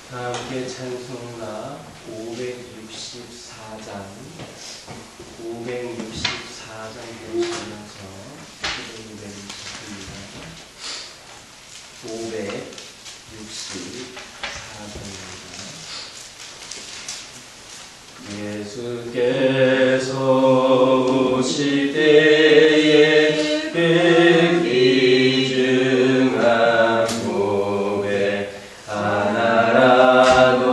다 함께 찬송가 564장 보시면서 기도를 드립니다. 564장입니다. 예수께서 오실 때에 그 귀중한 고백 하나라도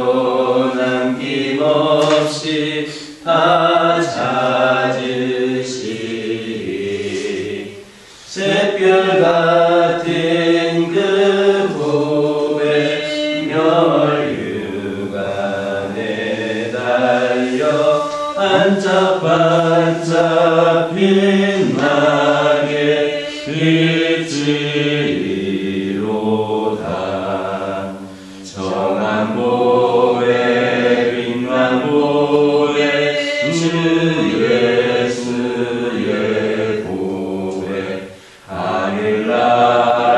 남김없이 다 찾으시리. 새별 같은 그 고백 멸류관에 달려 반짝반짝 빛나게 빛으리로다. 정한 보배 빛난 보배 주 예수의 보배 하늘나라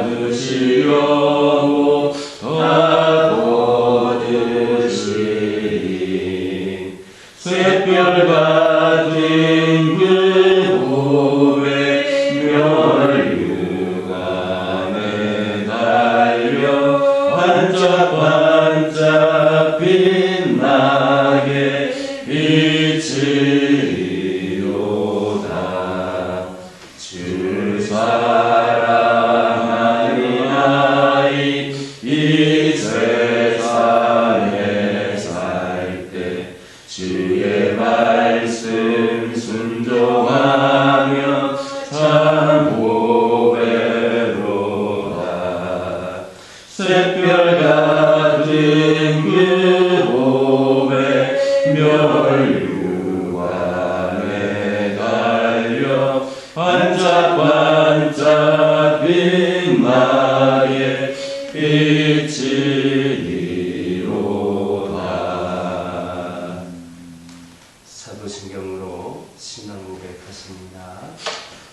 누시려고 다 거두시리. 샛별 같은 그 고백 멸류관에 달려 반짝반짝 빛나게 빛으리로다. 주를 사랑하는 아이 이 세상에 살 때 주의 말씀 순종하며 참 보배로다. 샛별 같은 그 보배 멸류관에 달려 반짝반짝 빛나게 빛으리로다. 사도신경으로 신앙 고백하십니다.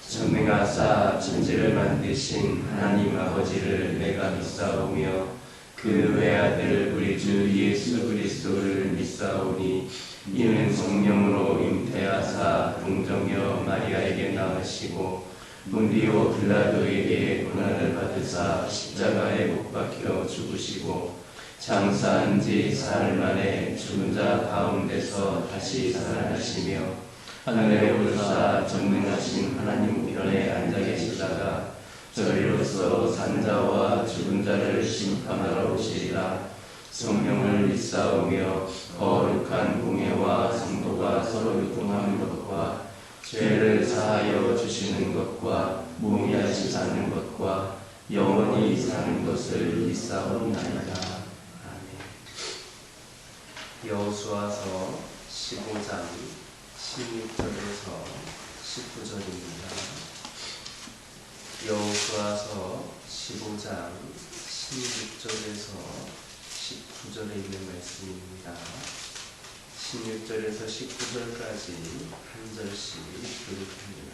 전능하사 천지를 만드신 하나님 아버지를 내가 믿사오며 그 외아들 우리 주 예수 그리스도를 믿사오니 이는 성령으로 잉태하사 동정녀 마리아에게 낳으시고 본디오 빌라도에게 고난을 받으사 십자가에 못 박혀 죽으시고 장사한 지 사흘 만에 죽은 자 가운데서 다시 살아나시며 하늘에 오르사 전능하신 하나님 우편에 앉아 계시다가 저리로서 산자와 죽은 자를 심판하러 오시리라. 성령을 믿사오며 거룩한 공예와 성도가 서로 교통하는 것과 죄를 사하여 주시는 것과 몸이 다시 사는 것과 영원히 사는 것을 믿사옵나이다. 아멘. 여호수아서 15장 16절에서 19절입니다. 여호수아서 15장 16절에서 19절에 있는 말씀입니다. 16절에서 19절까지 한 절씩 교독합니다.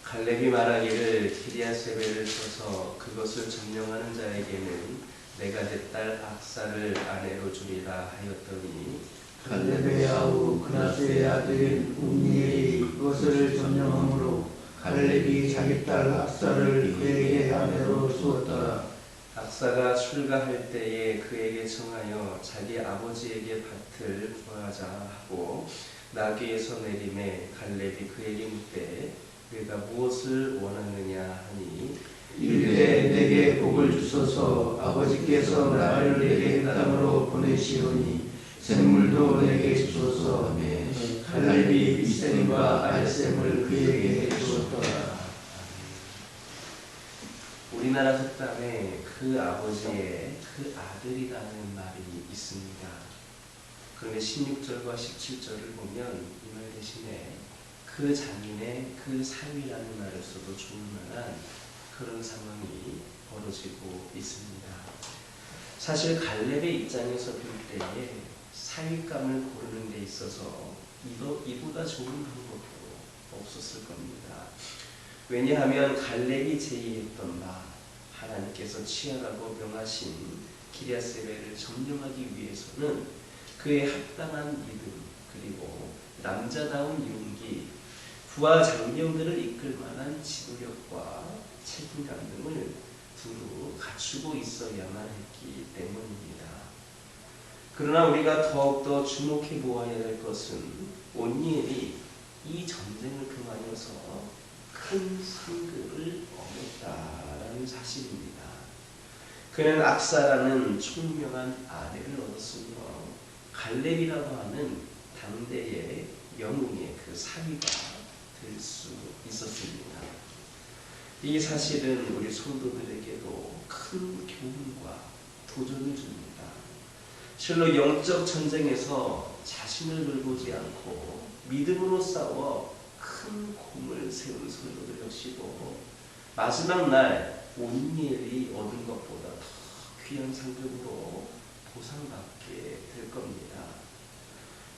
갈렙이 말하기를 기리앗세벨을 쳐서 그것을 점령하는 자에게는 내가 내 딸 악사를 아내로 주리라 하였더니 갈렙의 아우 그나스의 아들 웅니엘이 그것을 점령함으로 갈렙이 자기 딸 악사를 그에게 아내로 주었더라. 악사가 출가할 때에 그에게 청하여 자기 아버지에게 밭을 구하자 하고 나귀에서 내림에 갈렙이 그에게 묻되 내가 무엇을 원하느냐 하니 이르되 내게 복을 주소서. 아버지께서 나를 내게 땅으로 보내시오니 샘물도 내게 주소서. 갈렙이 이셈과 알셈을 그에게 주었더라. 우리나라 속담에 그 아버지의 그 아들이라는 말이 있습니다. 그런데 16절과 17절을 보면 이 말 대신에 그 장인의 그 사위라는 말을 써도 좋을 만한 그런 상황이 벌어지고 있습니다. 사실 갈렙의 입장에서 볼 때에 사위감을 고르는 데 있어서 이보다 좋은 방법도 없었을 겁니다. 왜냐하면 갈렙이 제의했던 바 하나님께서 아버지께서 취하라고 명하신 기랴세벨을 점령하기 위해서는 그의 합당한 믿음 그리고 남자다운 용기, 부하 장병들을 이끌 만한 지도력과 책임감 등을 두루 갖추고 있어야만 했기 때문입니다. 그러나 우리가 더욱더 주목해 보아야 할 것은 온니엘이 이 전쟁을 통하여서 큰 상급을 얻었다라는 사실입니다. 그는 악사라는 총명한 아내를 얻었으며 갈렙이라고 하는 당대의 영웅의 그 사위가 될 수 있었습니다. 이 사실은 우리 성도들에게도 큰 교훈과 도전을 줍니다. 실로 영적 전쟁에서 자신을 돌보지 않고 믿음으로 싸워 큰 공을 세운 성도들 역시도 마지막 날 온니엘이 얻은 것보다 더 귀한 상급으로 보상받게 될 겁니다.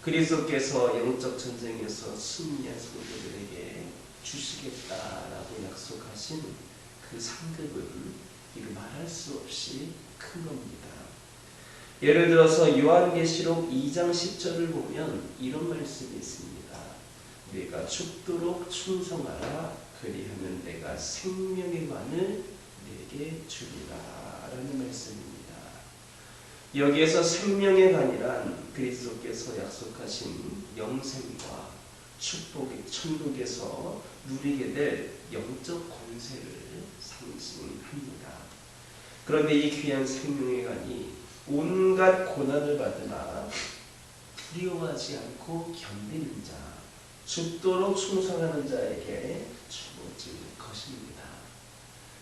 그리스도께서 영적 전쟁에서 승리한 성도들에게 주시겠다라고 약속하신 그 상급은 이루 말할 수 없이 큰 겁니다. 예를 들어서 요한계시록 2장 10절을 보면 이런 말씀이 있습니다. 내가 죽도록 충성하라 그리하면 내가 생명의 관을 내게 주리라 라는 말씀입니다. 여기에서 생명의 관이란 그리스도께서 약속하신 영생과 축복의 천국에서 누리게 될 영적 권세를 상징합니다. 그런데 이 귀한 생명의 관이 온갖 고난을 받으나 두려워하지 않고 견디는 자, 죽도록 충성하는 자에게 주어질 것입니다.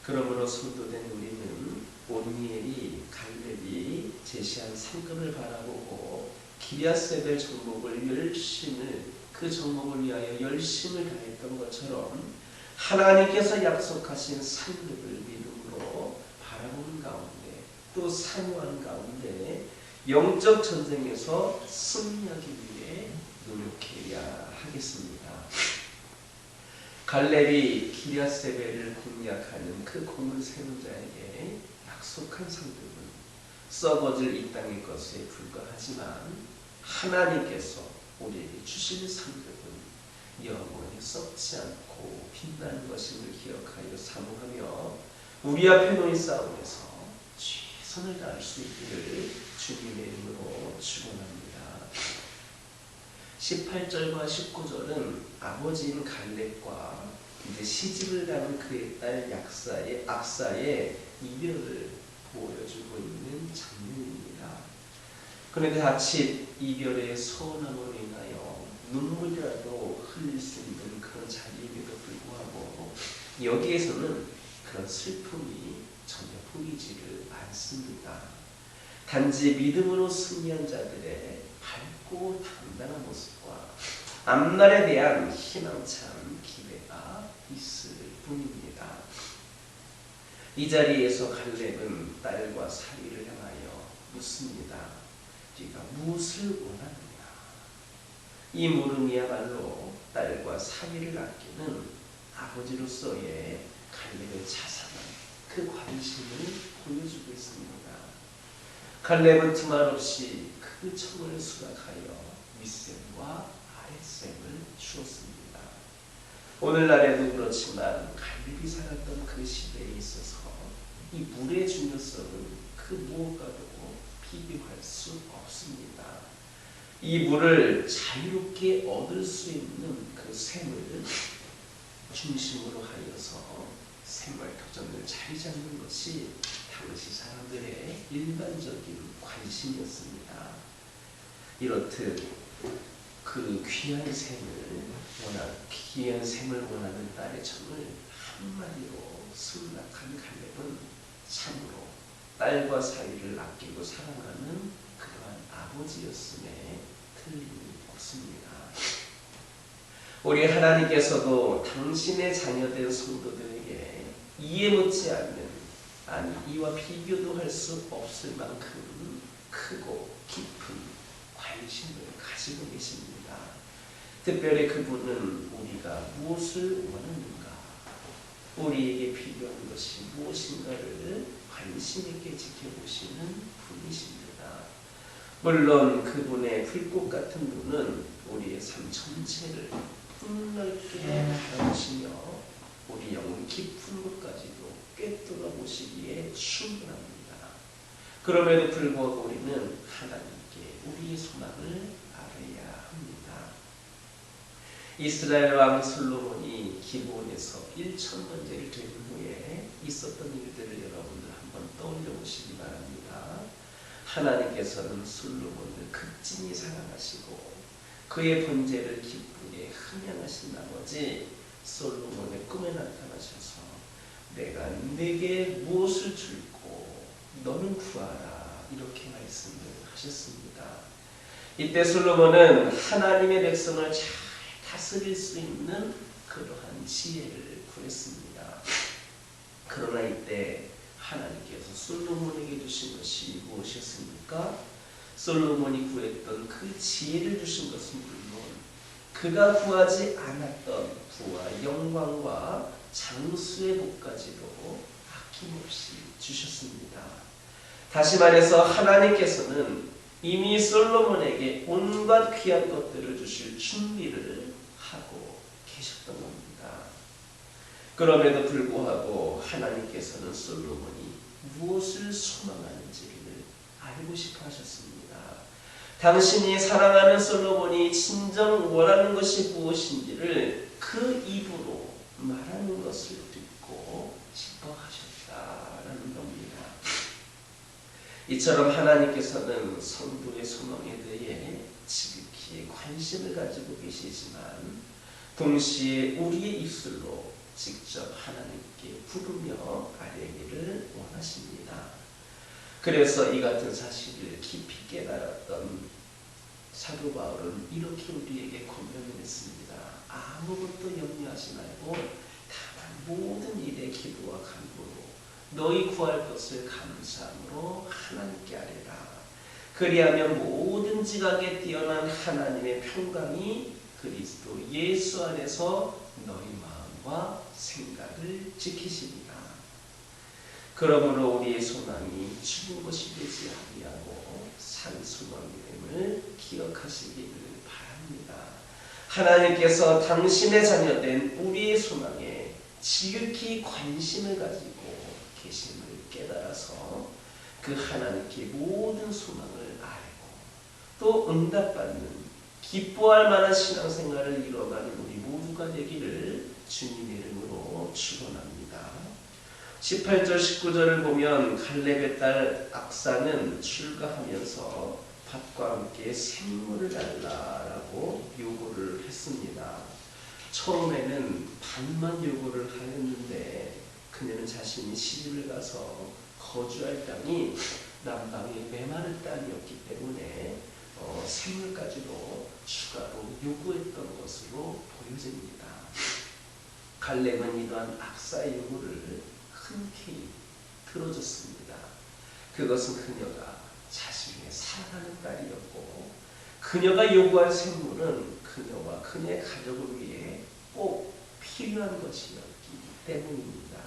그러므로 성도된 우리는 온니엘이 갈렙이 제시한 상급을 바라보고 기랴세벨 정복을 그 정복을 위하여 열심을 다했던 것처럼 하나님께서 약속하신 상급을 믿음으로 바라보는 가운데 또 사모하는 가운데 영적 전쟁에서 승리하기 위해 노력해야 하겠습니다. 갈렙이 기랴세벨을 공략하는 그 공을 세운 자에게 약속한 상급은 썩어질 이 땅의 것에 불과하지만 하나님께서 우리에게 주실 상급은 영원히 썩지 않고 빛나는 것임을 기억하여 사모하며 우리 앞에 놓인 싸움에서 최선을 다할 수 있기를 주님의 이름으로 축원합니다. 18절과 19절은 아버지인 갈렙과 이제 시집을 가는 그의 딸 악사의 이별을 보여주고 있는 장면입니다. 그런데 자칫 이별의 서운함으로 인하여 눈물이라도 흘릴 수 있는 그런 자리임에도 불구하고 여기에서는 그런 슬픔이 전혀 보이지를 않습니다. 단지 믿음으로 승리한 자들의 밝고 당당한 모습과 앞날에 대한 희망찬 기대가 있을 뿐입니다. 이 자리에서 갈렙은 딸과 사위를 향하여 묻습니다. 네가 무엇을 원하느냐? 이 물음이야말로 딸과 사위를 아끼는 아버지로서의 갈렙의 자상한 그 관심을 보여주고 있습니다. 갈렙은 두말 없이 그 청을 수락하여 윗셈과 아랫셈을 주었습니다. 오늘날에도 그렇지만 갈렙이 살았던 그 시대에 있어서 이 물의 중요성은 그 무엇과도 비교할 수 없습니다. 이 물을 자유롭게 얻을 수 있는 그 샘을 중심으로 하여서 생활도전을 잘 잡는 것이 당시 사람들의 일반적인 관심이었습니다. 이렇듯 그 귀한 샘을 원하는 딸의 청을 한마디로 승낙한 갈렙은 참으로 딸과 사위를 아끼고 사랑하는 그러한 아버지였음에 틀림이 없습니다. 우리 하나님께서도 당신의 자녀된 성도들에게 이해 못지 않는, 아니 이와 비교도 할 수 없을 만큼 크고 깊은 관심을 가지고 계십니다. 특별히 그분은 우리가 무엇을 원하는가, 우리에게 필요한 것이 무엇인가를 관심 있게 지켜보시는 분이십니다. 물론 그분의 불꽃 같은 눈은 우리의 삶 전체를 폭넓게 바라보시며 우리 영혼 깊은 곳까지도 꿰뚫어 보시기에 충분합니다. 그럼에도 불구하고 우리는 하나님께 우리의 소망을 알아야 합니다. 이스라엘 왕 솔로몬이 기브온에서 1,000번째를 드린 후에 있었던 일들을 여러분들 한번 떠올려 보시기 바랍니다. 하나님께서는 솔로몬을 극진히 사랑하시고 그의 번제를 기쁘게 흥양하신 나머지 솔로몬의 꿈에 나타나셔서 내가 네게 무엇을 줄고 너는 구하라 이렇게 말씀을 하셨습니다. 이때 솔로몬은 하나님의 백성을 잘 다스릴 수 있는 그러한 지혜를 구했습니다. 그러나 이때 하나님께서 솔로몬에게 주신 것이 무엇이었습니까? 솔로몬이 구했던 그 지혜를 주신 것은 물론 그가 구하지 않았던 부와 영광과 장수의 복까지도 아낌없이 주셨습니다. 다시 말해서 하나님께서는 이미 솔로몬에게 온갖 귀한 것들을 주실 준비를 하고 계셨던 겁니다. 그럼에도 불구하고 하나님께서는 솔로몬이 무엇을 소망하는지를 알고 싶어 하셨습니다. 당신이 사랑하는 솔로몬이 진정 원하는 것이 무엇인지를 그 입으로 말하는 것을 듣고 싶어 하셨다라는 겁니다. 이처럼 하나님께서는 성도의 소망에 대해 지극히 관심을 가지고 계시지만 동시에 우리의 입술로 직접 하나님께 부르며 아뢰기를 원하십니다. 그래서 이 같은 사실을 깊이 깨달았던 사도 바울은 이렇게 우리에게 권면을 했습니다. 아무것도 염려하지 말고 다만 모든 일에 기도와 간구로 너희 구할 것을 감사함으로 하나님께 아뢰라. 그리하면 모든 지각에 뛰어난 하나님의 평강이 그리스도 예수 안에서 너희 마음과 생각을 지키시리라. 그러므로 우리의 소망이 죽은 것이 되지 아니하고 산 소망임을 기억하시기를 바랍니다. 하나님께서 당신의 자녀된 우리의 소망에 지극히 관심을 가지고 계심을 깨달아서 그 하나님께 모든 소망을 알고 또 응답받는 기뻐할 만한 신앙생활을 이뤄가는 우리 모두가 되기를 주님의 이름으로 축원합니다. 18절 19절을 보면 갈렙의 딸 악사는 출가하면서 밭과 함께 생물을 달라라고 요구를 했습니다. 처음에는 밭만 요구를 하였는데 그녀는 자신이 시집을 가서 거주할 땅이 남방의 메마른 땅이었기 때문에 생물까지도 추가로 요구했던 것으로 보여집니다. 갈렙은 이러한 악사의 요구를 흔쾌히 들어줬습니다. 그것은 그녀가 자신의 사랑하는 딸이었고 그녀가 요구한 생물은 그녀와 그녀의 가족을 위해 꼭 필요한 것이었기 때문입니다.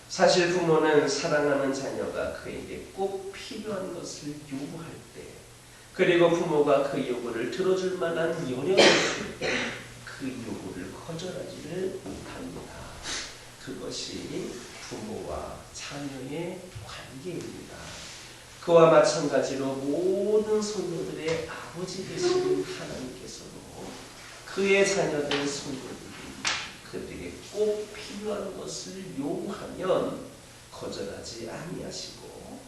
사실 부모는 사랑하는 자녀가 그에게 꼭 필요한 것을 요구할 때 그리고 부모가 그 요구를 들어줄 만한 여력이 있을 때 그 요구를 거절하지를 못합니다. 그것이 부모와 자녀의 관계입니다. 그와 마찬가지로 모든 성도들의 아버지 되시는 하나님께서도 그의 자녀된 성도들이 그들에게 꼭 필요한 것을 요구하면 거절하지 아니하시고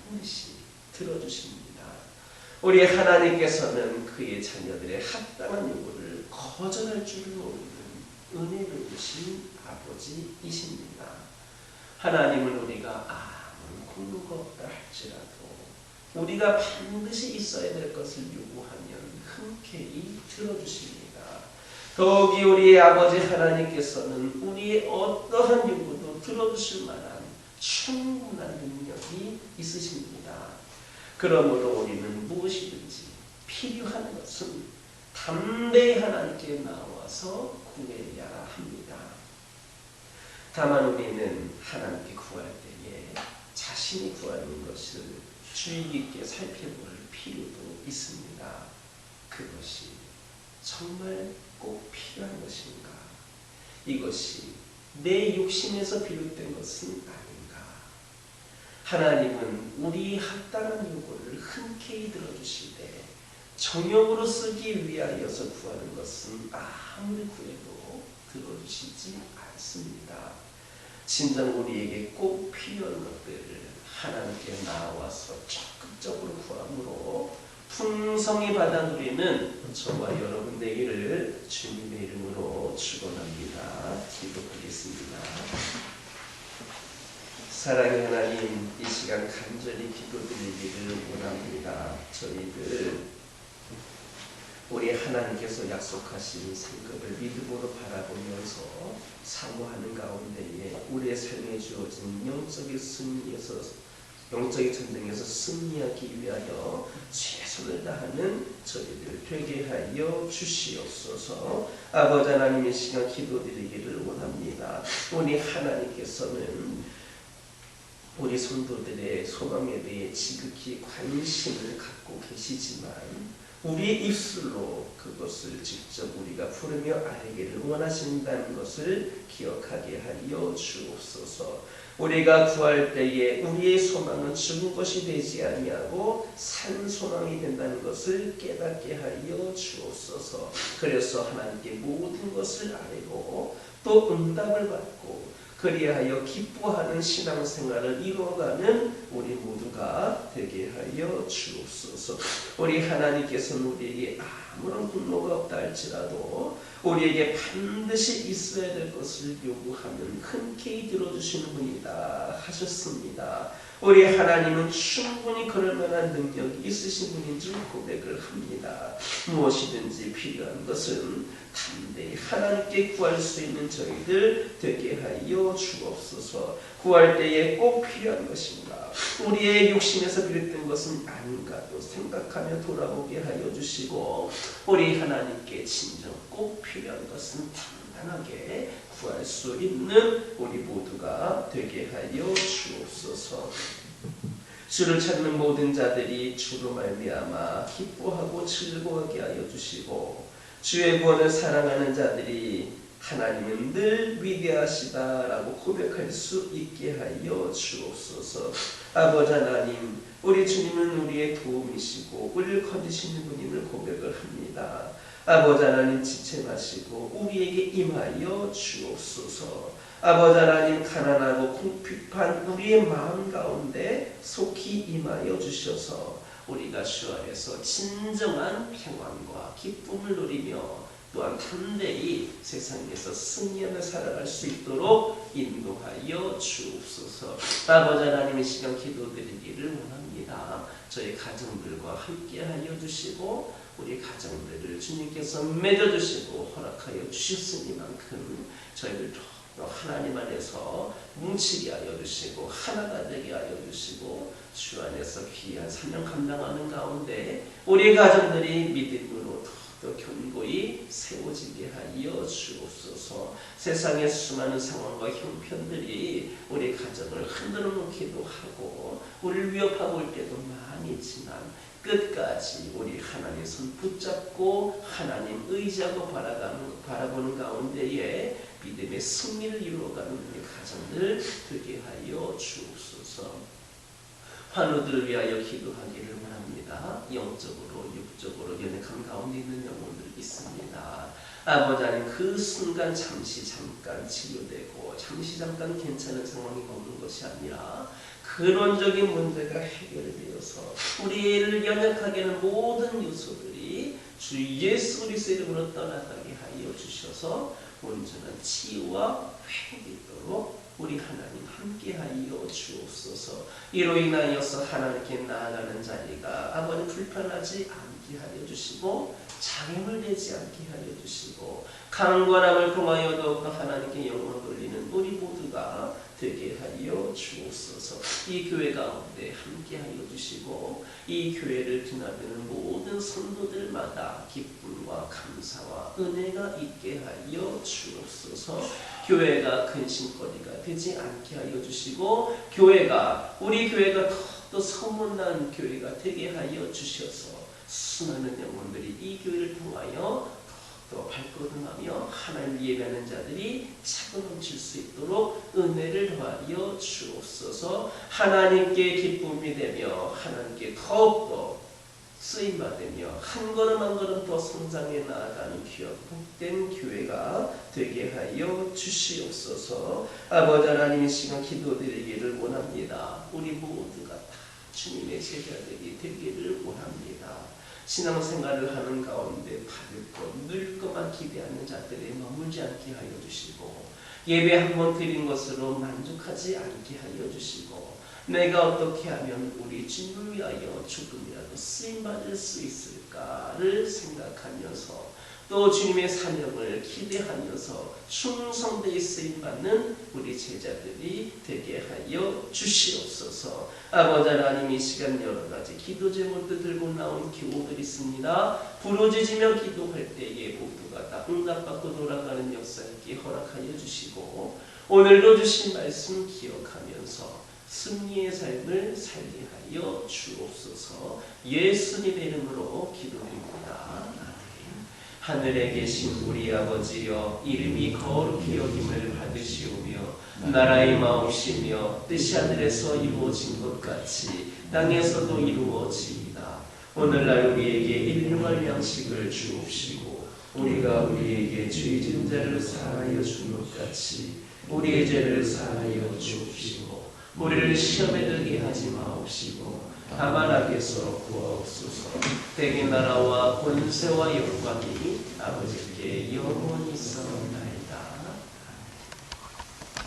반드시 들어주십니다. 우리 하나님께서는 그의 자녀들의 합당한 요구를 거절할 줄을 모르는 은혜를 주신 아버지이십니다. 하나님은 우리가 아무런 공로가 없다 할지라도 우리가 반드시 있어야 될 것을 요구하면 흔쾌히 들어주십니다. 더욱이 우리의 아버지 하나님께서는 우리의 어떠한 요구도 들어주실 만한 충분한 능력이 있으십니다. 그러므로 우리는 무엇이든지 필요한 것은 담대히 하나님께 나와서 구해야 합니다. 다만 우리는 하나님께 구할 때에 자신이 구하는 것을 주의 깊게 살펴볼 필요도 있습니다. 그것이 정말 꼭 필요한 것인가? 이것이 내 욕심에서 비롯된 것은 아닌가? 하나님은 우리의 합당한 요구를 흔쾌히 들어주시되 정욕으로 쓰기 위하여서 구하는 것은 아무리 구해도 들어주시지 않습니다. 진정 우리에게 꼭 필요한 것들을 하나님께 나와서 적극적으로 구함으로 풍성히 받아 누리는 저와 여러분 되기를 주님의 이름으로 축원합니다. 기도하겠습니다. 사랑의 하나님, 이 시간 간절히 기도드리기를 원합니다. 저희들 우리 하나님께서 약속하신 성급을 믿음으로 바라보면서 사모하는 가운데에 우리의 삶에 주어진 영적인 전쟁에서 승리하기 위하여 최선을 다하는 저희들 되게 하여 주시옵소서. 아버지 하나님, 이 시간 기도드리기를 원합니다. 우리 하나님께서는 우리 성도들의 소망에 대해 지극히 관심을 갖고 계시지만 우리의 입술로 그것을 직접 우리가 부르며 알기를 원하신다는 것을 기억하게 하여 주옵소서. 우리가 구할 때에 우리의 소망은 죽은 것이 되지 아니하고 산 소망이 된다는 것을 깨닫게 하여 주옵소서. 그래서 하나님께 모든 것을 알고 또 응답을 받고 그리하여 기뻐하는 신앙생활을 이루어가는 우리 모두가 되게 하여 주옵소서. 우리 하나님께서는 우리에게 아무런 분노가 없다 할지라도 우리에게 반드시 있어야 될 것을 요구하면 흔쾌히 들어주시는 분이다 하셨습니다. 우리 하나님은 충분히 그럴 만한 능력이 있으신 분인 줄 고백을 합니다. 무엇이든지 필요한 것은 담대히 하나님께 구할 수 있는 저희들 되게 하여 주옵소서. 구할 때에 꼭 필요한 것인가? 우리의 욕심에서 비롯된 것은 아닌가도 생각하며 돌아보게 하여 주시고 우리 하나님께 진정 꼭 필요한 것은 단단하게 구할 수 있는 우리 모두가 되게 하여 주옵소서. 주를 찾는 모든 자들이 주로 말미암아 기뻐하고 즐거워하게 하여 주시고 주의 구원을 사랑하는 자들이 하나님은 늘 위대하시다라고 고백할 수 있게 하여 주옵소서. 아버지 하나님, 우리 주님은 우리의 도움이시고 우리를 거두시는 분임을 고백을 합니다. 아버지 하나님, 지체 마시고 우리에게 임하여 주옵소서. 아버지 하나님, 가난하고 궁핍한 우리의 마음 가운데 속히 임하여 주셔서 우리가 주 안에서 진정한 평안과 기쁨을 누리며 또한 담대히 세상에서 승리하며 살아갈 수 있도록 인도하여 주옵소서. 아버지 하나님의 시간 기도드리기를 원합니다. 저희 가정들과 함께하여 주시고 우리 가정들을 주님께서 맺어주시고 허락하여 주셨으니만큼 저희들 하나님 안에서 뭉치게 하여 주시고 하나가 되게 하여 주시고 주 안에서 귀한 사명 감당하는 가운데 우리 가정들이 믿음으로 더 견고히 세워지게 하여 주옵소서. 세상의 수많은 상황과 형편들이 우리 가정을 흔들어 놓기도 하고 우리를 위협하고 올 때도 많이 있지만 끝까지 우리 하나님 손 붙잡고 하나님 의지하고 바라보는 가운데에 믿음의 승리를 이루어가는 우리 가정들 되게 하여 주옵소서. 환우들을 위하여 기도하기를 원합니다. 영적으로 육적으로 연약한 가운데 있는 영혼들 있습니다. 아버지 하나님, 그 순간 잠깐 치료되고 잠깐 괜찮은 상황이 오는 것이 아니라 근원적인 문제가 해결되어서 우리를 연약하게 하는 모든 요소들이 주 예수 그리스도의 이름으로 떠나가게 하여 주셔서 온전한 치유와 회복이 있도록 우리 하나님 함께하여 주옵소서. 이로 인하여서 하나님께 나아가는 자리가 아버지 불편하지 않게 하여 주시고 장애물 되지 않게 하여 주시고 강건함을 통하여 더욱 하나님께 영광을 돌리는 우리 모두가 되게 하여 주옵소서. 이 교회 가운데 함께 하여 주시고 이 교회를 드나드는 모든 성도들마다 기쁨과 감사와 은혜가 있게 하여 주옵소서. 교회가 근심거리가 되지 않게 하여 주시고 우리 교회가 더욱더 소문난 교회가 되게 하여 주셔서 수많은 영혼들이 이 교회를 통하여 또 발걸음하며 하나님을 예배하는 자들이 차고 넘칠 수 있도록 은혜를 더하여 주옵소서. 하나님께 기쁨이 되며 하나님께 더욱더 쓰임받으며 한 걸음 한 걸음 더 성장해 나아가는 귀한 복된 교회가 되게 하여 주시옵소서. 아버지 하나님, 이 시간 기도드리기를 원합니다. 우리 모두가 다 주님의 제자들이 되기를 원합니다. 신앙생활을 하는 가운데 받을 것, 누릴 것만 기대하는 자들이 머물지 않게 하여 주시고 예배 한 번 드린 것으로 만족하지 않게 하여 주시고 내가 어떻게 하면 우리 주님을 위하여 조금이라도 쓰임받을 수 있을까를 생각하면서 또 주님의 사명을 기대하면서 충성되이 쓰임받는 우리 제자들이 되게 하여 주시옵소서. 아버지 하나님, 이 시간 여러 가지 기도 제목들 들고 나온 교우들이 있습니다. 부르짖으며 기도할 때에 모두가 다 응답받고 돌아가는 역사 있게 허락하여 주시고 오늘도 주신 말씀 기억하면서 승리의 삶을 살게 하여 주옵소서. 예수님의 이름으로 기도드립니다. 하늘에 계신 우리 아버지여, 이름이 거룩히 여김을 받으시오며 나라의 마옵시며 뜻이 하늘에서 이루어진 것 같이 땅에서도 이루어지이다. 오늘날 우리에게 일용할 양식을 주옵시고 우리가 우리에게 죄 지은 자를 사하여 준 것 같이 우리의 죄를 사하여 주옵시고 우리를 시험에 들게 하지 마옵시고 다만 악에서 구하옵소서. 대개 나라와 권세와 영광이 아버지께 영원히 있사옵나이다.